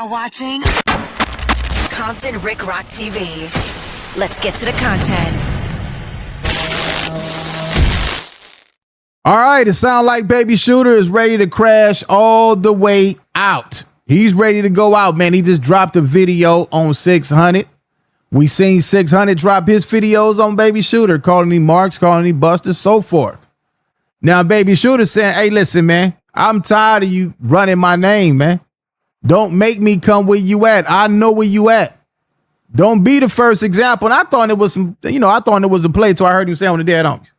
now watching Compton Rick Rock TV. Let's get to the content. All right, it sounds like Baby Shooter is ready to crash all the way out. He's ready to go out, man. He just dropped a video on 600. We seen 600 drop his videos on Baby Shooter, calling him Marks, calling him Buster, so forth. Now, Baby Shooter saying, hey, listen, man, I'm tired of you running my name, man. Don't make me come where you at. I know where you at. Don't be the first example. And I thought it was some, I thought it was a play till I heard him say on the Dead Homies.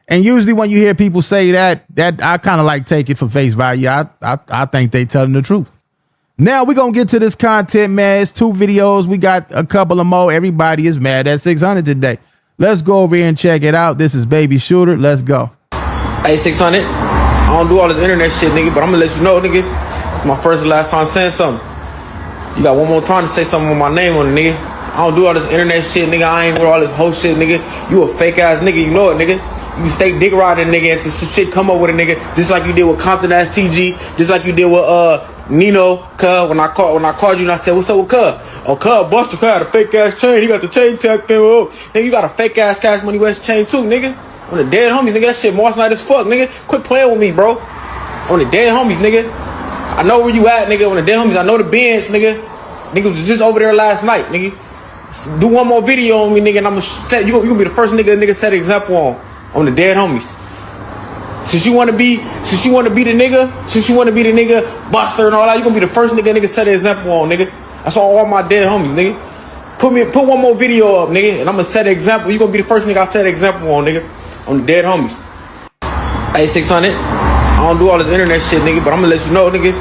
And usually when you hear people say that I kind of like take it for face value. I think they telling the truth. Now we're going to get to this content, man. It's 2 videos. We got a couple of more. Everybody is mad at 600 today. Let's go over here and check it out. This is Baby Shooter. Let's go. Hey, 600. I don't do all this internet shit, nigga, but I'm going to let you know, nigga. It's my first and last time saying something. You got one more time to say something with my name on it, nigga. I don't do all this internet shit, nigga. I ain't with all this whole shit, nigga. You a fake ass nigga, you know it, nigga. You stay dick riding, nigga, until some shit come up with a nigga, just like you did with Compton ass TG, just like you did with Nino, cuz, when I called you and I said, what's up with cuz? Oh, cuz, Buster, cuz had a fake ass chain. He got the chain tag thing. Oh, nigga, you got a fake ass Cash Money West chain too, nigga. On the Dead Homies, nigga, that shit Mars night as fuck, nigga. Quit playing with me, bro. On the Dead Homies, nigga. I know where you at, nigga. On the Dead Homies, I know the Benz, nigga. Nigga was just over there last night, nigga. Do one more video on me, nigga, and I'm gonna set you gonna be the first nigga set an example on the Dead Homies. Since you wanna be the nigga, Buster and all that, you gonna be the first nigga set an example on, nigga. That's all my Dead Homies, nigga. Put one more video up, nigga, and I'm gonna set an example. You gonna be the first nigga I set an example on, nigga. On the Dead Homies. Hey, 600. I don't do all this internet shit, nigga, but I'm gonna let you know, nigga.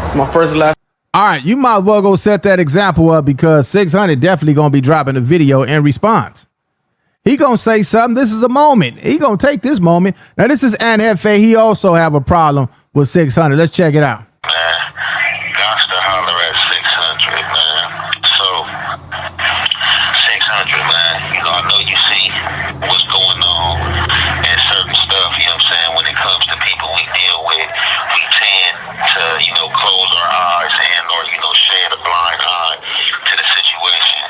It's my first and last. All right, you might as well go set that example up because 600 definitely going to be dropping a video in response. He going to say something. This is a moment. He going to take this moment. Now, this is Hefe. He also have a problem with 600. Let's check it out. Man, gots to holler at 600, man. So, 600, man, I know you see what's going on and certain stuff, you know what I'm saying? When it comes to people we deal with, we tend to, close our eyes and or, shed a blind eye to the situation.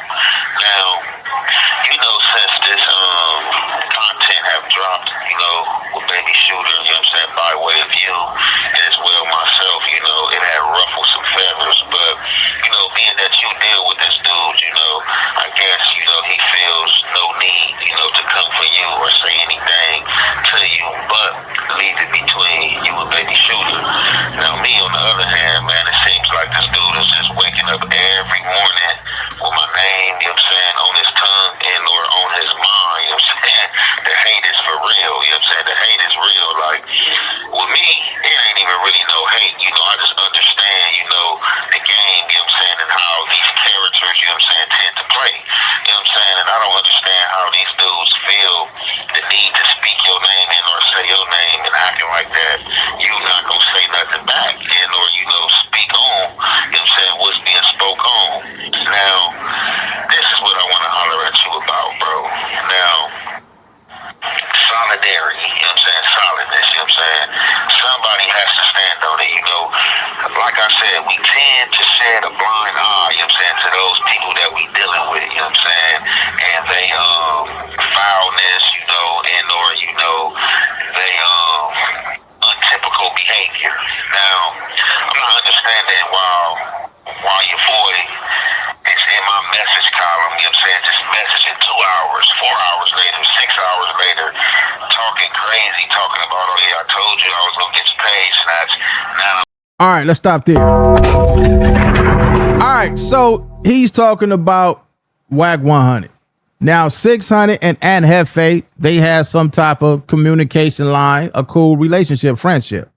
Now, since this content have dropped, with Baby Shooter, you know what I'm saying, by way of you, and as well myself, it had ruffled some feathers, but, being that you deal with this dude, I guess, he feels no need, to come for you or say anything to you, but leave it between you and Baby Shooter. Now, me, on the other hand, man, it seems like this dude is just waking up every morning with my name, you know what I'm saying, on his tongue and or on his mind, you know what I'm saying? The hate is for real, you know what I'm saying? The hate is real. Like, with me, it ain't even really no hate, I just understand, the game, you know what I'm saying, and how these characters, you know what I'm saying, tend to play, you know what I'm saying? And I don't understand how these dudes feel the need to speak your name and or say your name and acting like that, you not gonna say nothing back and or, speak on, you know what I'm saying, what's being spoke on. Now, this is what I want to holler at you about, bro. Now, solidarity, you know what I'm saying, solidness, you know what I'm saying. Somebody has to stand on it, like I said, we tend to shed a blind eye, you know what I'm saying, to those people that we dealing with, you know what I'm saying, and they foulness, and or, they untypical behavior. Now, I'm not understanding while your boy is in my message column, you know what I'm saying, just messaging 2 hours, 4 hours later, 6 hours later, talking crazy, talking about, oh yeah, I told you I was gonna get your page snatched. Now, all right, let's stop there. All right, so he's talking about WAC 100. Now, 600 and Hefe, they had some type of communication line, a cool relationship, friendship.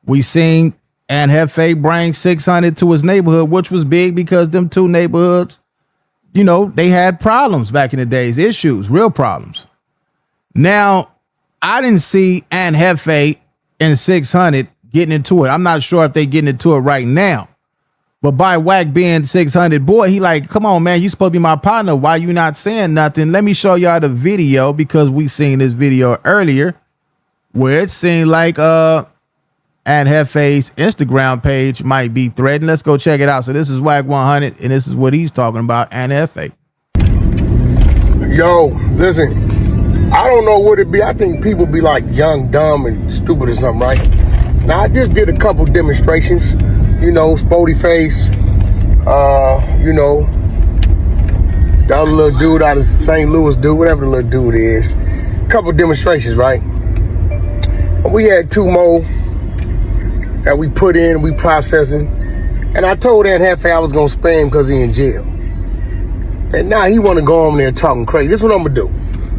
We seen Hefe bring 600 to his neighborhood, which was big because them 2 neighborhoods, they had problems back in the days, issues, real problems. Now, I didn't see Hefe and 600 getting into it. I'm not sure if they getting into it right now. But by WAC being 600, boy, he like, come on, man, you supposed to be my partner. Why you not saying nothing? Let me show y'all the video because we seen this video earlier where it seemed like and Hefe's Instagram page might be threatened. Let's go check it out. So this is Wack 100, and this is what he's talking about, and Hefe. Yo, listen, I don't know what it be. I think people be like young, dumb, and stupid or something, right? Now, I just did a couple demonstrations, you know, Spody Face, you know, the other little dude out of St. Louis dude, whatever the little dude is. Couple demonstrations, right? We had 2 more that we put in, we processing. And I told Aunt Hefe I was gonna spare him because he in jail. And now he wanna go on there talking crazy. This is what I'm gonna do.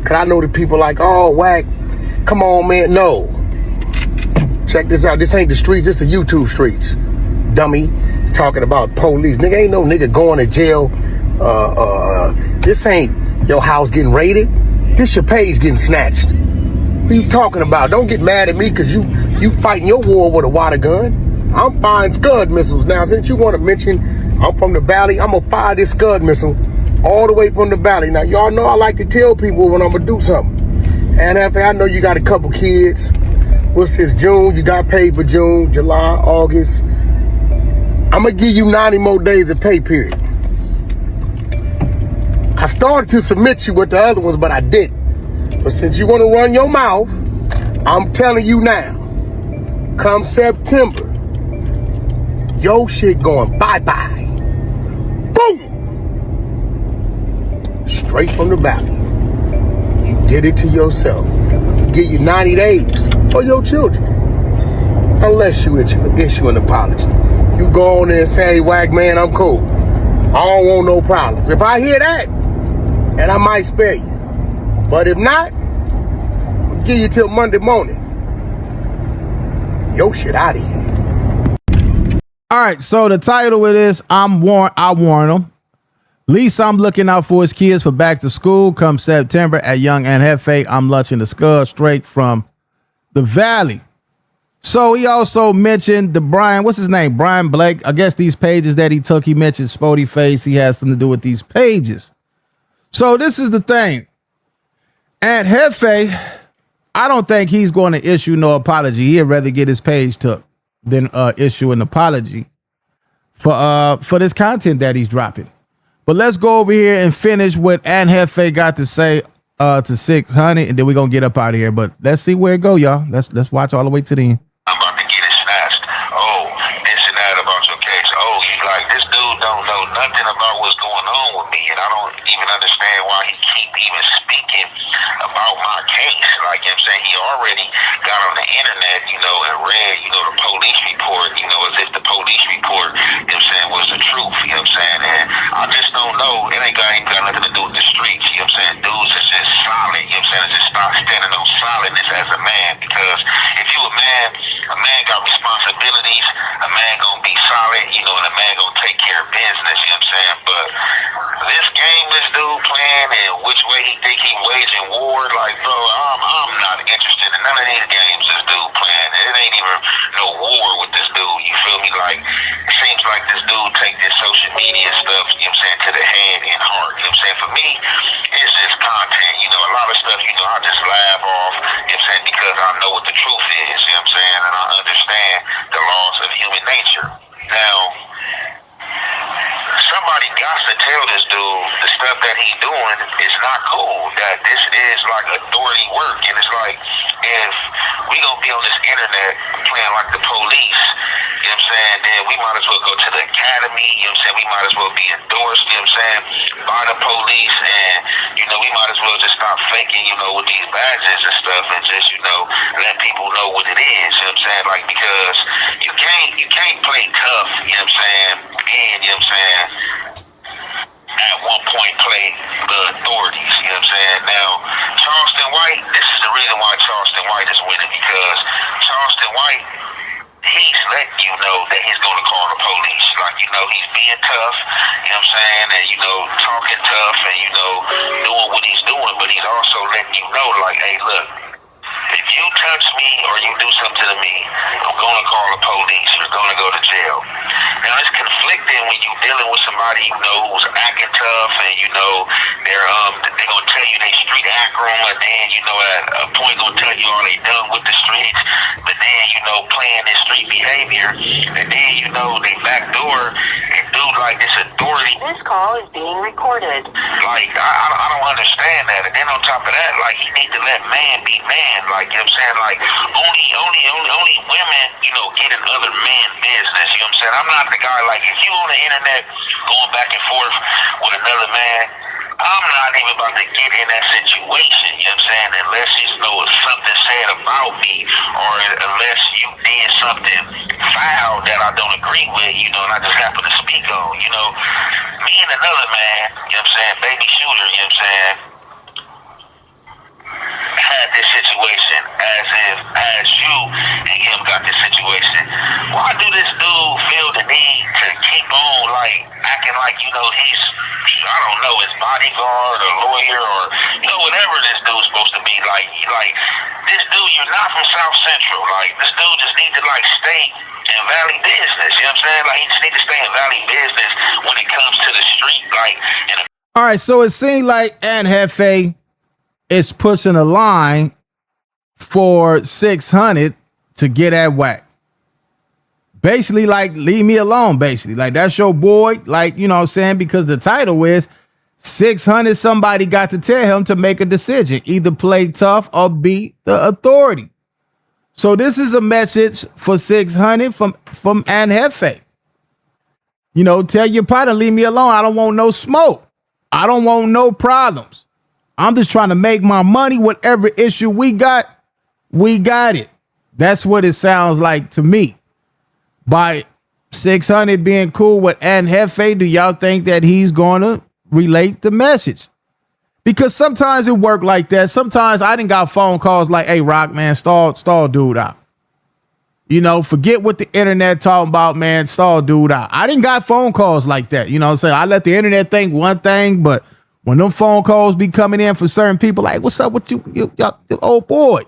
Cause I know the people like, oh, Wack, come on, man. No. Check this out. This ain't the streets, this the YouTube streets. Dummy, talking about police. Nigga, ain't no nigga going to jail. This ain't your house getting raided. This your page getting snatched. What are you talking about? Don't get mad at me because you fighting your war with a water gun. I'm firing Scud missiles now. Since you want to mention I'm from the valley, I'm going to fire this Scud missile all the way from the valley. Now, y'all know I like to tell people when I'm going to do something. And I know you got a couple kids. What's this, June? You got paid for June, July, August. I'm going to give you 90 more days of pay period. I started to submit you with the other ones, but I didn't. But since you want to run your mouth, I'm telling you now, come September, your shit going bye-bye. Boom! Straight from the valley. You did it to yourself. I'm give you 90 days for your children. Unless you issue an apology. You go on there and say, hey, Wack, man, I'm cool. I don't want no problems. If I hear that, and I might spare you. But if not, I'll give you till Monday morning. Yo shit out of here. All right, so the title of this, I warn him. Least I'm looking out for his kids for back to school come September at Young and Hefe. I'm lunching the Scud straight from the Valley. So he also mentioned the Brian, what's his name? Brian Blake. I guess these pages that he took, he mentioned Spody Face. He has something to do with these pages. So this is the thing. At Hefe, I don't think he's going to issue no apology. He'd rather get his page took than issue an apology for this content that he's dropping. But let's go over here and finish what Aunt Hefe got to say to 600, and then we're gonna get up out of here. But let's see where it go, y'all. Let's watch all the way to the end. I'm about to get it snatched. Oh, this and that about your case. Oh, you like this dude don't know nothing about what's going on with me, and I don't even understand why he keep even speaking about my case. Like, you know what I'm saying, he already got on the internet, you know, and read, you know, the police report, you know, as if the police report, you know what I'm saying, was the truth, you know what I'm saying, and I just don't know. It ain't got nothing to do with the streets, you know what I'm saying. Dudes is just solid, you know what I'm saying, just stop standing on solidness as a man, because if you a man got responsibilities, a man gonna be solid, you know, and a man gonna take care of business, you know what I'm saying. But this game this dude playing and which way he think he waging war, like, bro, I'm not interested in none of these games this dude playing. It ain't even no war with this dude, you feel me? Like, it seems like this dude take this social media stuff, you know what I'm saying, to the head and heart, you know what I'm saying. For me, it's just content, you know, a lot of stuff, you know, I just laugh off, you know what I'm saying, because I know what the truth is, you know what I'm saying, and I understand the laws of human nature. Now, somebody got to tell this dude the stuff that he's doing is not cool, that this is like authority work, and it's like, if we gonna be on this internet playing like the police, you know what I'm saying, then we might as well go to the academy, you know what I'm saying, we might as well be endorsed, you know what I'm saying, by the police, and, you know, we might as well just stop faking, you know, with these badges and stuff, and just, you know, let people know what it is, you know what I'm saying, like, because you can't play tough, you know what I'm saying, and, you know what I'm saying, at one point play the authorities, you know what I'm saying. Now, Charleston White, this is the reason why Charleston White is winning, because Charleston White, he's letting you know that he's going to call the police. Like, you know, he's being tough, you know what I'm saying, and, you know, talking tough and, you know, doing what he's doing, but he's also letting you know, like, hey, look, if you touch me or you do something to me, I'm going to call the police. You're going to go to jail. Now, it's conflicting when you're dealing with somebody you know who's acting tough and you know they're going to tell you they street acronym, and then, you know, at a point going to tell you all they done with the streets, but then, you know, playing this street behavior, and then, you know, they backdoor and do like this authority. This call is being recorded. Like, I don't understand that. And then on top of that, like, you need to let man be man. Like, you know what I'm saying? Like, only women, you know, get in other men's business. You know what I'm saying? I'm not the guy, like, if you on the internet going back and forth with another man, I'm not even about to get in that situation, you know what I'm saying? Unless you know something said about me, or unless you did something foul that I don't agree with, you know, and I just happen to speak on, you know. Me and another man, you know what I'm saying, baby shooter, you know what I'm saying, had this situation as you and him got this situation. Why do this dude feel the need to keep on like acting like, you know, he's, I don't know, his bodyguard or lawyer or, you know, whatever this dude's supposed to be? Like this dude, you're not from South Central. Like, this dude just needs to like stay in Valley business. You know what I'm saying? Like, he just needs to stay in Valley business when it comes to the street. Like, All right, so it seemed like Hefe is pushing a line for 600 to get at Wack. Basically, like, leave me alone, basically. Like, that's your boy, like, you know what I'm saying? Because the title is 600, somebody got to tell him to make a decision, either play tough or beat the authority. So this is a message for 600 from Hefe. You know, tell your partner, leave me alone. I don't want no smoke. I don't want no problems. I'm just trying to make my money. Whatever issue we got it. That's what it sounds like to me. By 600 being cool with Hefe, do y'all think that he's going to relate the message? Because sometimes it work like that. Sometimes I done got phone calls like, hey, Rock, man, stall dude out. You know, forget what the internet talking about, man, stall dude out. I didn't got phone calls like that. You know what I'm saying? I let the internet think one thing, but when them phone calls be coming in for certain people, like, what's up with you old boy?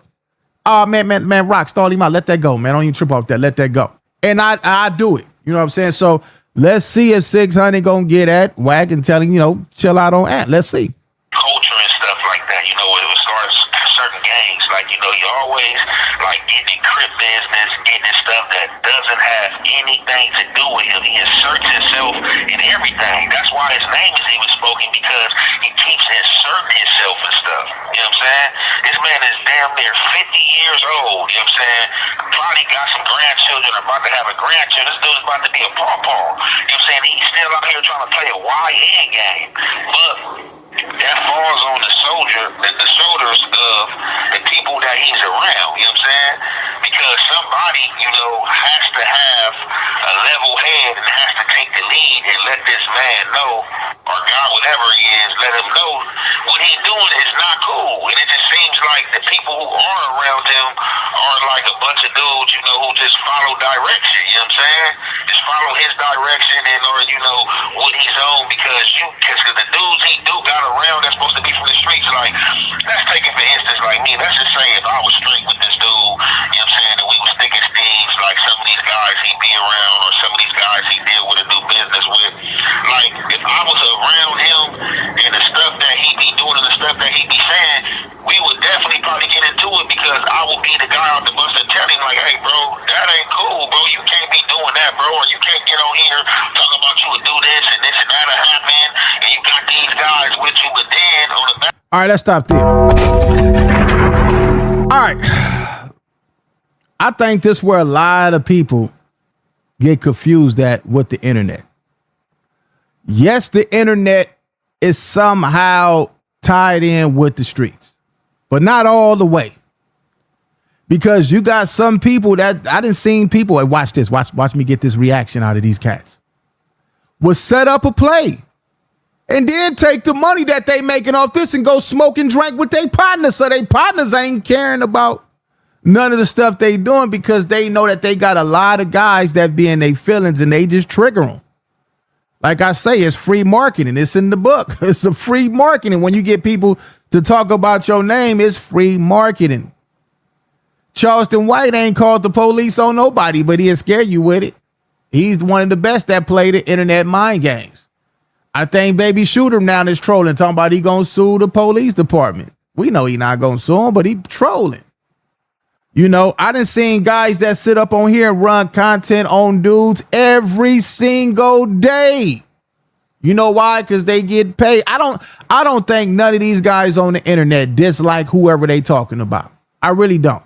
Oh, man, Rock, stall him out. Let that go, man. Don't even trip off that. Let that go. And I do it. You know what I'm saying? So let's see if 600 gonna get at Wack and tell him, you know, chill out on Ant. Let's see. Culture and stuff like that, you know, as far as certain gangs, like, you know, you always like getting crip business, getting stuff that doesn't have anything to do with him. He inserts himself in everything. That's why his name is even spoken, because he keeps inserting himself and stuff. You know what I'm saying? This man is damn near 50 years old. You know what I'm saying? Probably got some grandchildren, or about to have a grandchild. This dude's about to be a pawpaw. You know what I'm saying? He's still out here trying to play a YN game. But that falls on the shoulders of the people that he's around, you know what I'm saying? Because somebody, you know, has to have a level head and has to take the lead and let this man know, or God, whatever he is, let him know what he's doing is not cool. And it just seems like the people who are around him are like a bunch of dudes, you know, who just follow direction, you know what I'm saying? Just follow his direction and, or, you know, what he's on, because the dudes he do got around that's supposed to be from the streets, like, let's take it for instance, like me, let's just say if I was straight with this dude, you know what I'm saying, and we was thinking Steve's, like some of these guys he be around, or some of these guys he deal with and do business with, like, if I was around him and the stuff that he be doing and the stuff that he be saying, we would definitely probably get into it, because I will be the guy out the bus and tell him, like, hey, bro, that ain't cool, bro. You can't be doing that, bro. Or you can't get on here talking about you would do this and that'll happen, and you got these guys with you, but then on the back. All right, let's stop there. All right. I think this is where a lot of people get confused at with the internet. Yes, the internet is somehow tied in with the streets, but not all the way. Because you got some people that I didn't seen people, and watch this, watch me get this reaction out of these cats, would set up a play and then take the money that they making off this and go smoke and drink with their partners. So their partners ain't caring about none of the stuff they doing, because they know that they got a lot of guys that be in their feelings and they just trigger them. Like I say, it's free marketing. It's in the book. It's a free marketing. When you get people to talk about your name, it's free marketing. Charleston White ain't called the police on nobody, but he'll scare you with it. He's one of the best that play the internet mind games. I think Baby Shooter now is trolling, talking about he gonna sue the police department. We know he not gonna sue him, but he trolling. You know, I done seen guys that sit up on here and run content on dudes every single day. You know why? Because they get paid. I don't think none of these guys on the internet dislike whoever they talking about. I really don't.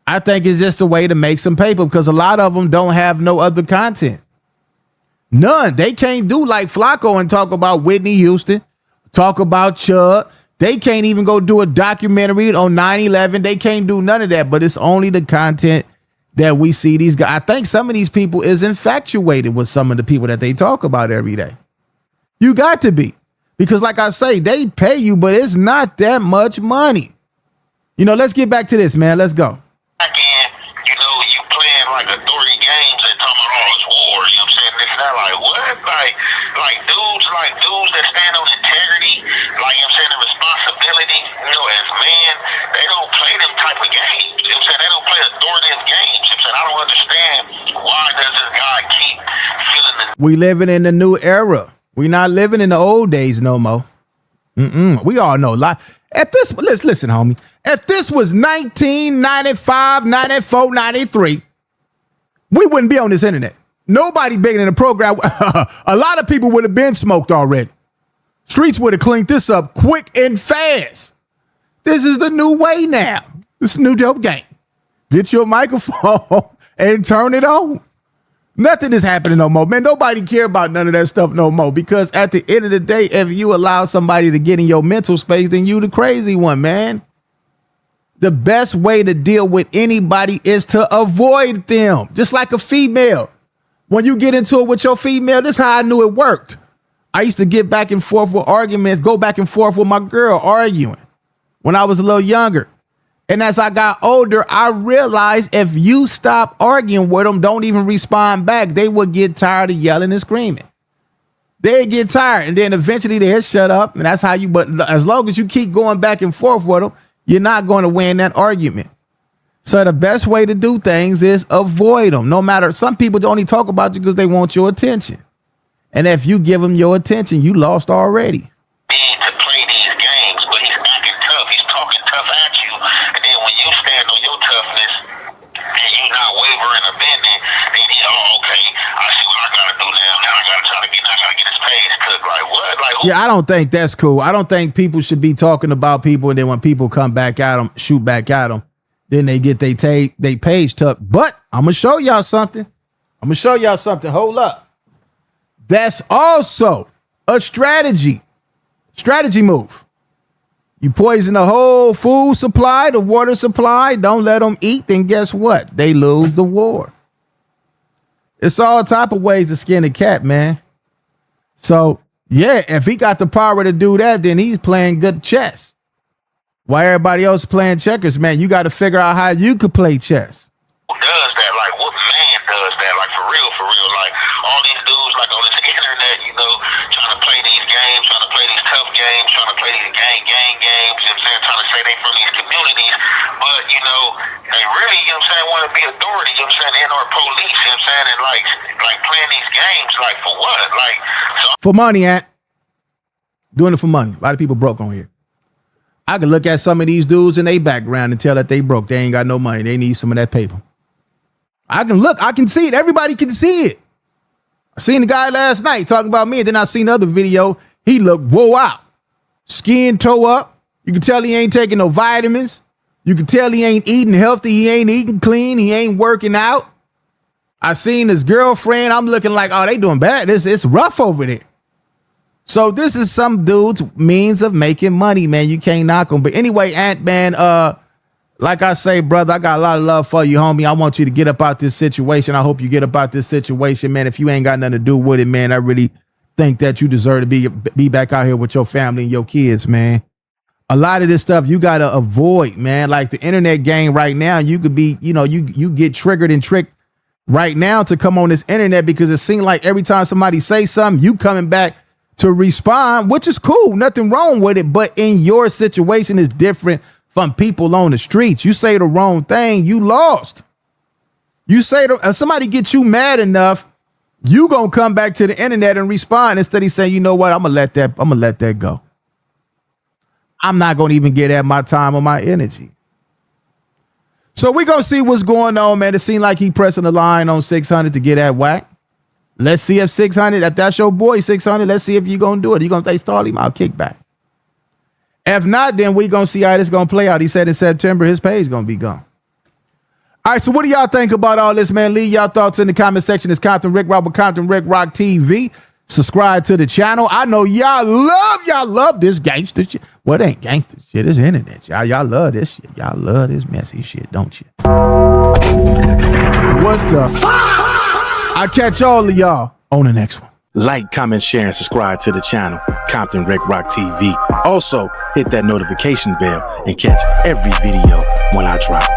I think it's just a way to make some paper because a lot of them don't have no other content. None. They can't do like Flacco and talk about Whitney Houston, talk about Chud. They can't even go do a documentary on 9/11. They can't do none of that, but it's only the content that we see these guys. I think some of these people is infatuated with some of the people that they talk about every day. You got to be, because like I say, they pay you, but it's not that much money. You know, let's get back to this, man. Let's go. Again, you know, you playing like authority games and talking about all this war, you know what I'm saying? This and that, like what? Like dudes that stand on integrity, like, you know what I'm saying, the responsibility, you know, as men, they don't play them type of games. You know what I'm saying? They don't play authoritative games. You know what I'm saying? I don't understand why does this guy keep feeling the We living in the new era. We not living in the old days no more. We all know. If this, listen, homie. If this was 1995, 94, 93, we wouldn't be on this internet. Nobody bigger than the program. A lot of people would have been smoked already. Streets would have cleaned this up quick and fast. This is the new way now. This is a new dope game. Get your microphone and turn it on. Nothing is happening no more, man. Nobody care about none of that stuff no more, because at the end of the day, if you allow somebody to get in your mental space, then you the crazy one, man. The best way to deal with anybody is to avoid them. Just like a female. When you get into it with your female, this is how I knew it worked. I used to get back and forth with arguments, go back and forth with my girl arguing when I was a little younger. And as I got older, I realized if you stop arguing with them, don't even respond back, they would get tired of yelling and screaming. They get tired, and then eventually they'll shut up, and that's how you, but as long as you keep going back and forth with them, you're not going to win that argument. So the best way to do things is avoid them. No matter, some people only talk about you because they want your attention. And if you give them your attention, you lost already. to play these games, but he's acting tough. He's talking tough at you, and then when you stand on your toughness and you not wavering or bending, then he, oh, okay, I see what I gotta do now. Now I gotta get his page cooked. Like what? Like who? Yeah, I don't think that's cool. I don't think people should be talking about people, and then when people come back at them, shoot back at them, then they get they page tucked. But I'm gonna show y'all something. Hold up. That's also a strategy move. You poison the whole food supply, the water supply, don't let them eat, then guess what? They lose the war. It's all type of ways to skin a cat, man. So, yeah, if he got the power to do that, then he's playing good chess. While everybody else playing checkers, man, you got to figure out how you could play chess. Who does that? Like, what man does that? Like, for real. Like, all these dudes, like, on this internet, you know, trying to play these games, trying to play these tough games, trying to play these gang games, you know what I'm saying, trying to say they from these communities, but, you know, they really, you know what I'm saying, want to be authority, you know what I'm saying, and or police, you know what I'm saying, and, like playing these games, like, for what? Like, so. For money, Aunt. Doing it for money. A lot of people broke on here. I can look at some of these dudes in their background and tell that they broke. They ain't got no money. They need some of that paper. I can see it. Everybody can see it. I seen the guy last night talking about me, and then I seen another video. He looked whoa out. Skin toe up. You can tell he ain't taking no vitamins. You can tell he ain't eating healthy. He ain't eating clean. He ain't working out. I seen his girlfriend. I'm looking like, oh, they doing bad. It's rough over there. So this is some dude's means of making money, man. You can't knock them. But anyway, Ant, man, like I say, brother, I got a lot of love for you, homie. I want you to get up out this situation. I hope you get up out this situation, man. If you ain't got nothing to do with it, man, I really think that you deserve to be back out here with your family and your kids, man. A lot of this stuff you got to avoid, man. Like the internet game right now, you could be, you know, you get triggered and tricked right now to come on this internet because it seems like every time somebody say something, you coming back to respond, which is cool. Nothing wrong with it. But in your situation is different from people on the streets. You say the wrong thing, you lost. You say somebody gets you mad enough, you gonna come back to the internet and respond instead of saying, you know what, I'm gonna let that go. I'm not gonna even get at my time or my energy. So we gonna see what's going on, man. It seems like he pressing the line on 600 to get at whack. Let's see if 600, if that's your boy 600, let's see if you gonna do it. You gonna they stall him, I'll kick back. If not, then we gonna see how this gonna play out. He said in September his page gonna be gone. All right, so what do y'all think about all this, man? Leave y'all thoughts in the comment section. It's Compton Rick Rock with Compton Rick Rock TV. Subscribe to the channel. I know y'all love this gangster shit. Well, it ain't gangster shit. It's internet. Y'all love this shit. Y'all love this messy shit, don't you? What the? I'll catch all of y'all on the next one. Like, comment, share, and subscribe to the channel, Compton Rick Rock TV. Also, hit that notification bell and catch every video when I drop.